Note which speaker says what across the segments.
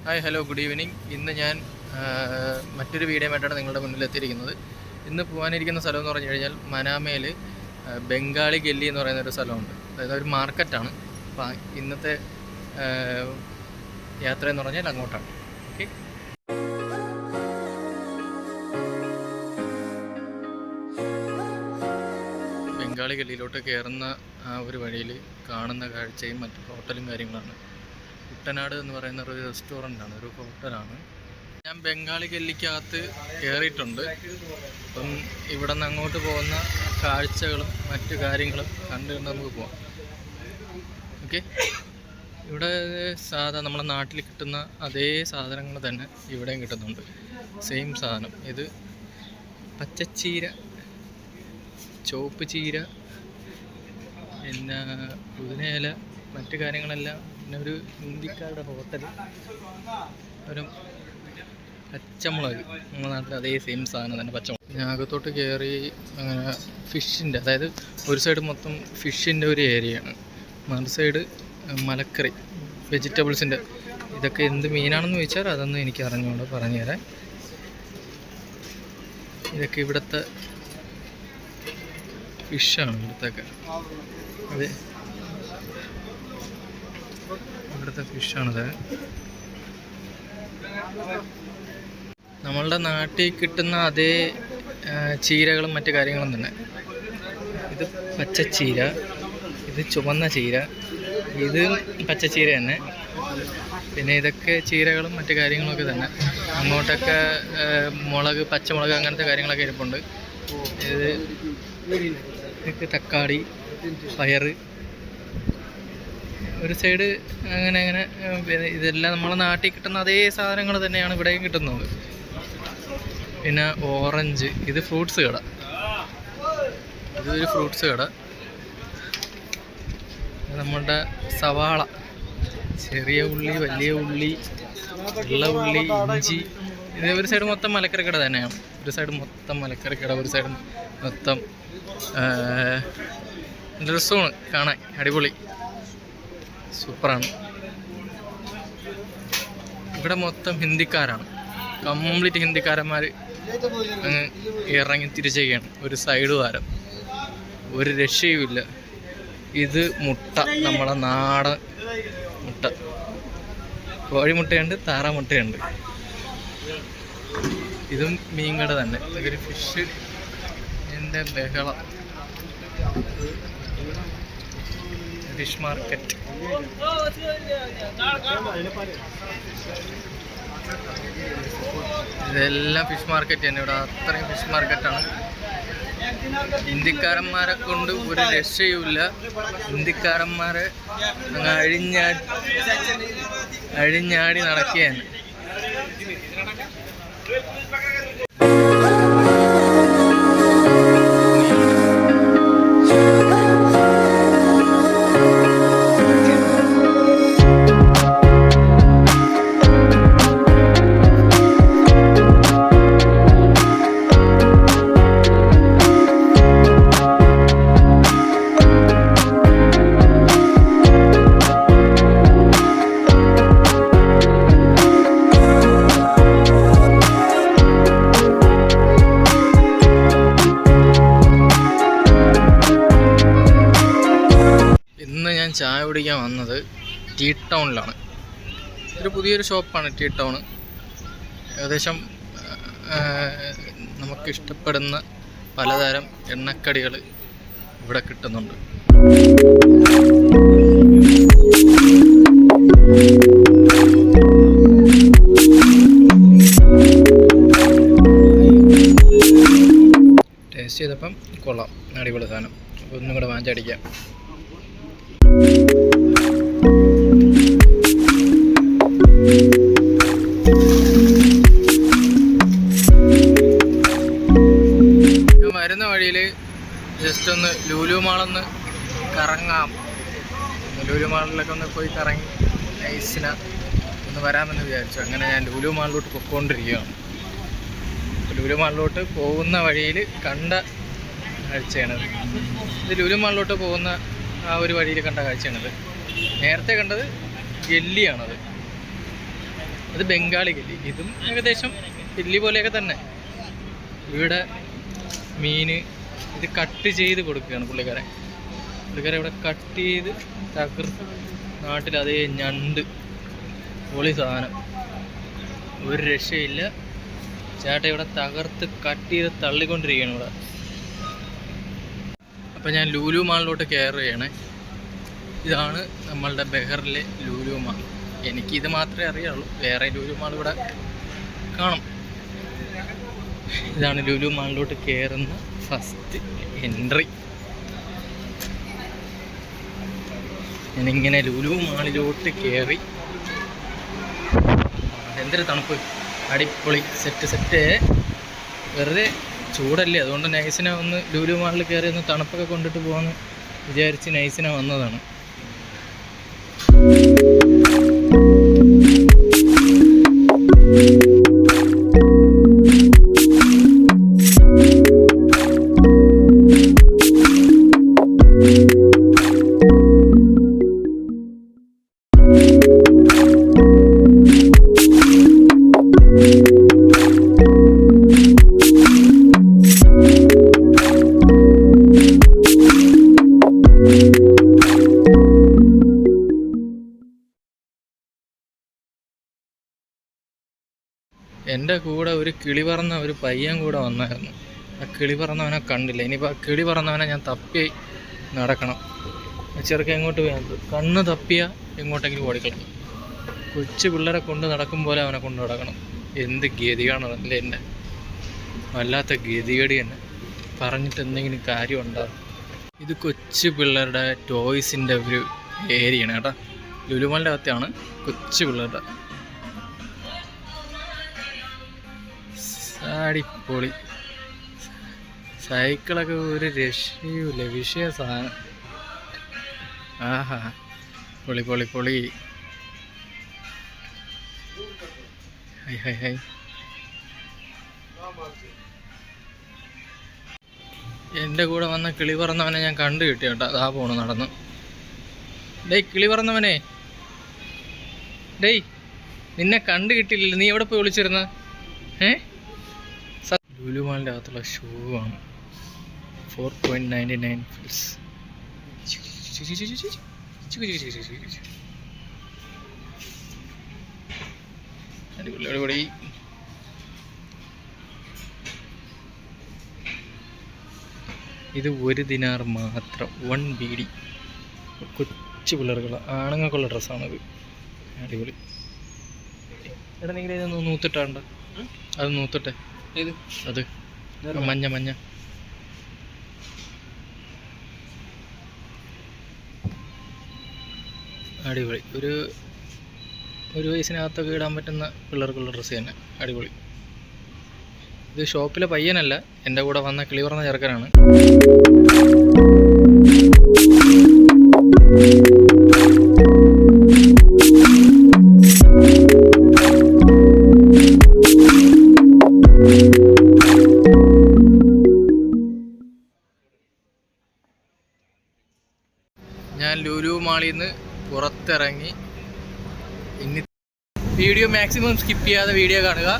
Speaker 1: Hi hello good evening. ഇന്ന് ഞാൻ മറ്റൊരു വീഡിയോ ആയിട്ടാണ് നിങ്ങളുടെ മുന്നിൽ എത്തിയിരിക്കുന്നത്. ഇന്ന് പോകാനിരിക്കുന്ന സ്ഥലം എന്ന് പറഞ്ഞു കഴിഞ്ഞാൽ മനാമയിൽ ബംഗാളി ഗല്ലി എന്ന് പറയുന്നൊരു സ്ഥലമുണ്ട്. അതായത് ഒരു മാർക്കറ്റാണ്. അപ്പോൾ ഇന്നത്തെ യാത്ര എന്ന് പറഞ്ഞാൽ അങ്ങോട്ടാണ്. ഓക്കെ, ബംഗാളി ഗല്ലിയിലോട്ട് കയറുന്ന ആ ഒരു വഴിയിൽ കാണുന്ന കാഴ്ചയും മറ്റു ഹോട്ടലും കാര്യങ്ങളാണ്. കുട്ടനാട് എന്ന് പറയുന്ന ഒരു റെസ്റ്റോറൻ്റാണ്, ഒരു ഹോട്ടലാണ്. ഞാൻ ബംഗാളി ഗല്ലിക്കകത്ത് കയറിയിട്ടുണ്ട്. അപ്പം ഇവിടെ നിന്ന് അങ്ങോട്ട് പോകുന്ന കാഴ്ചകളും മറ്റു കാര്യങ്ങളും കണ്ടുകൊണ്ട് നമുക്ക് പോകാം. ഓക്കെ, ഇവിടെ നമ്മുടെ നാട്ടിൽ കിട്ടുന്ന അതേ സാധനങ്ങൾ തന്നെ ഇവിടെയും കിട്ടുന്നുണ്ട്. സെയിം സാധനം. ഇത് പച്ചച്ചീര, ചുവപ്പ് ചീര, പിന്നെ പുതിനയില, മറ്റു കാര്യങ്ങളെല്ലാം. പിന്നെ ഒരു ഹിന്ദിക്കാരുടെ ഹോട്ടൽ, ഒരു പച്ചമുളക്, നമ്മുടെ നാട്ടിൽ അതേ സെയിം സാധനം തന്നെ പച്ചമുളക്. ഞാൻ അകത്തോട്ട് കയറി അങ്ങനെ ഫിഷിൻ്റെ, അതായത് ഒരു സൈഡ് മൊത്തം ഫിഷിൻ്റെ ഒരു ഏരിയയാണ്, മറു സൈഡ് മലക്കറി, വെജിറ്റബിൾസിൻ്റെ. ഇതൊക്കെ എന്ത് മീനാണെന്ന് ചോദിച്ചാൽ അതൊന്നും എനിക്ക് അറിഞ്ഞുകൊണ്ട് പറഞ്ഞുതരാം. ഇതൊക്കെ ഇവിടുത്തെ ഫിഷാണ്, ഇവിടുത്തെയൊക്കെ അതെ ഇവിടുത്തെ ഫിഷാണത്. നമ്മളുടെ നാട്ടിൽ കിട്ടുന്ന അതേ ചീരകളും മറ്റു കാര്യങ്ങളും തന്നെ. ഇത് പച്ചച്ചീര, ഇത് ചുവന്ന ചീര, ഇത് പച്ചച്ചീര തന്നെ. പിന്നെ ഇതൊക്കെ ചീരകളും മറ്റു കാര്യങ്ങളൊക്കെ തന്നെ. അങ്ങോട്ടൊക്കെ മുളക്, പച്ചമുളക്, അങ്ങനത്തെ കാര്യങ്ങളൊക്കെ ഇരിപ്പുണ്ട്. ഇത് തക്കാളി, പയറ്, ഒരു സൈഡ് അങ്ങനെ അങ്ങനെ. ഇതെല്ലാം നമ്മളെ നാട്ടിൽ കിട്ടുന്ന അതേ സാധനങ്ങൾ തന്നെയാണ് ഇവിടെയും കിട്ടുന്നത്. പിന്നെ ഓറഞ്ച്, ഇത് ഫ്രൂട്ട്സ് കട, ഇതൊരു ഫ്രൂട്ട്സ് കട. നമ്മളുടെ സവാള, ചെറിയ ഉള്ളി, വലിയ ഉള്ളി, വെള്ള ഉള്ളി, ഇഞ്ചി. ഇത് ഒരു സൈഡ് മൊത്തം മലക്കറി കട തന്നെയാണ്. ഒരു സൈഡ് മൊത്തം മലക്കറി കട, ഒരു സൈഡ് മൊത്തം രസമാണ് കാണാൻ, അടിപൊളി, സൂപ്പറാണ്. ഇവിടെ മൊത്തം ഹിന്ദിക്കാരാണ്, കംപ്ലീറ്റ് ഹിന്ദിക്കാരന്മാർ അങ്ങ് ഇറങ്ങി തിരിച്ചുകയാണ്. ഒരു സൈഡ് വാരം, ഒരു രക്ഷയുമില്ല. ഇത് മുട്ട, നമ്മളെ നാടൻ മുട്ട, കോഴിമുട്ടയുണ്ട്, താറാമുട്ടയുണ്ട്. ഇതും മീൻകട തന്നെ. ഇതൊരു ഫിഷ് എൻ്റെ ബഹളം. Fish market. ഇതെല്ലാം ഫിഷ് മാർക്കറ്റ് തന്നെ. ഇവിടെ അത്രയും ഫിഷ് മാർക്കറ്റാണ്. ഹിന്ദിക്കാരന്മാരെ കൊണ്ട് ഒരു രക്ഷയുമില്ല. ഹിന്ദിക്കാരന്മാരെ അങ്ങ് അഴിഞ്ഞാടി നടക്കുകയാണ്. ഞാൻ ചായ കുടിക്കാൻ വന്നത് ടീ ടൗണിലാണ്. ഒരു പുതിയൊരു ഷോപ്പാണ് ടീ ടൗൺ. ഏകദേശം നമുക്കിഷ്ടപ്പെടുന്ന പലതരം എണ്ണക്കടികൾ ഇവിടെ കിട്ടുന്നുണ്ട്. ടേസ്റ്റ് ചെയ്തപ്പം കൊള്ളാം, അടിപൊളി സാധനം. അപ്പോൾ ഒന്നും കൂടെ വാങ്ങിച്ചടിക്കാം. വരുന്ന വഴിയിൽ ജസ്റ്റ് ഒന്ന് ലുലു മാളൊന്ന് കറങ്ങാം. ലുലു മാളിലൊക്കെ ഒന്ന് പോയി കറങ്ങി നൈസിന ഒന്ന് വരാമെന്ന് വിചാരിച്ചു. അങ്ങനെ ഞാൻ ലുലു മാളിലോട്ട് പൊയ്ക്കൊണ്ടിരിക്കുകയാണ്. ലുലു മാളിലോട്ട് പോകുന്ന വഴിയിൽ കണ്ട കാഴ്ചയാണത്. ഇത് ലുലു മാളിലോട്ട് പോകുന്ന ആ ഒരു വഴിയിൽ കണ്ട കാഴ്ചയാണത്. നേരത്തെ കണ്ടത് ഗല്ലിയാണത്. അത് ബംഗാളി ഗല്ലി. ഇതും ഏകദേശം ഗല്ലി പോലെയൊക്കെ തന്നെ. ഇവിടെ മീൻ ഇത് കട്ട് ചെയ്ത് കൊടുക്കുകയാണ് പുള്ളിക്കാരൻ ഇവിടെ കട്ട് ചെയ്ത് നാട്ടിൽ അതേ ഞണ്ട് പൊളി സാധനം, ഒരു രക്ഷയില്ല. ചേട്ടൻ ഇവിടെ തകർത്ത് കട്ട് ചെയ്ത് തള്ളിക്കൊണ്ടിരിക്കുകയാണ് ഇവിടെ. അപ്പം ഞാൻ ലുലു മാളിലോട്ട് കയറുകയാണ്. ഇതാണ് നമ്മളുടെ ബെഹറിലെ ലുലു മാൾ. എനിക്കിത് മാത്രമേ അറിയാവുള്ളൂ, വേറെ ലുലു മാൾ ഇവിടെ കാണും. ഇതാണ് ലുലു മാളിലോട്ട് കയറുന്ന ഫസ്റ്റ് എൻട്രി. ഞാനിങ്ങനെ ലുലു മാളിലോട്ട് കയറി. എന്തൊരു തണുപ്പ്, അടിപൊളി സെറ്റ്. വെറുതെ ചൂടല്ലേ, അതുകൊണ്ട് നൈസിനെ ഒന്ന് ലുലു മാളിൽ കയറി ഒന്ന് തണുപ്പൊക്കെ കൊണ്ടിട്ട് പോകാമെന്ന് വിചാരിച്ച് നൈസിനെ വന്നതാണ്. എൻ്റെ കൂടെ ഒരു കിളി പറന്ന ഒരു പയ്യൻ കൂടെ വന്നായിരുന്നു. ആ കിളി പറന്നവനെ കണ്ടില്ല. ഇനിയിപ്പോൾ ആ കിളി പറന്നവനെ ഞാൻ തപ്പി നടക്കണം. ചെറുക്കൻ എങ്ങോട്ട് പോയാൽ കണ്ണ് തപ്പിയാൽ എങ്ങോട്ടെങ്കിലും ഓടിക്കളഞ്ഞു. കൊച്ചു പിള്ളേരെ കൊണ്ട് നടക്കും പോലെ അവനെ കൊണ്ട് നടക്കണം. എന്ത് ഗതിയാണോ അല്ലേ എൻ്റെ, വല്ലാത്ത ഗതികേടി തന്നെ. പറഞ്ഞിട്ട് എന്തെങ്കിലും കാര്യം ഉണ്ടാകും. ഇത് കൊച്ചു പിള്ളേരുടെ ടോയ്സിൻ്റെ ഒരു ഏരിയയാണ് കേട്ടോ. ലുലുമാളിൻ്റെ അകത്താണ് കൊച്ചു പിള്ളേരുടെ. അടിപൊളി സൈക്കിളൊക്കെ ഒരു രക്ഷയുമില്ല, വിഷയ സാധനം. ആഹാ, പൊളി പൊളി പൊളി. High high high. എൻ്റെ കൂടെ വന്ന കിളി പറന്നവനെ ഞാൻ കണ്ടു കിട്ടി കേട്ടോ. അതാ പോണു നടന്നു. ഡേയ് കിളി പറന്നവനെ, ഡേയ് നിന്നെ കണ്ടു കിട്ടിയില്ലല്ലോ, നീ എവിടെ പോയി വിളിച്ചിരുന്ന? ലുലു മാളിൻ്റെ അകത്തുള്ള ഷൂ ആണ്. 4.99 ഫിൽസ്. അടിപൊളി അടിപൊളി. ഇത് 1 ദിനാർ മാത്രം, 1 BD. കൊച്ചു പിള്ളേർക്കുള്ള ആണുങ്ങൾക്കുള്ള ഡ്രസ്സാണത്. അടിപൊളി. എടാ നിങ്ങൾ ഇതൊന്ന് നൂത്തിട്ടാണ്ട, അത് നൂത്തിട്ടെ. അത് മഞ്ഞ മഞ്ഞ. അടിപൊളി. ഒരു വയസ്സിനകത്തൊക്കെ ഇടാൻ പറ്റുന്ന പിള്ളേർക്കുള്ള ഡ്രസ്സ് തന്നെ. അടിപൊളി. ഇത് ഷോപ്പിലെ പയ്യനല്ല, എൻ്റെ കൂടെ വന്ന കിളി പറഞ്ഞ ചെറുക്കനാണ്. ഞാൻ ലുലു മാളിൽ നിന്ന് പുറത്തിറങ്ങി. ഇനി വീഡിയോ മാക്സിമം സ്കിപ്പ് ചെയ്യാതെ വീഡിയോ കാണുക.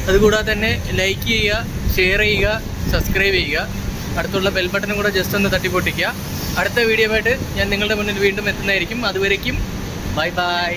Speaker 1: അതുകൂടാതെ തന്നെ ലൈക്ക് ചെയ്യുക, ഷെയർ ചെയ്യുക, സബ്സ്ക്രൈബ് ചെയ്യുക. അടുത്തുള്ള ബെൽ ബട്ടണും കൂടെ ജസ്റ്റ് ഒന്ന് തട്ടിപ്പൊട്ടിക്കുക. അടുത്ത വീഡിയോ ആയിട്ട് ഞാൻ നിങ്ങളുടെ മുന്നിൽ വീണ്ടും എത്തുന്നതായിരിക്കും. അതുവരേക്കും ബൈ ബൈ.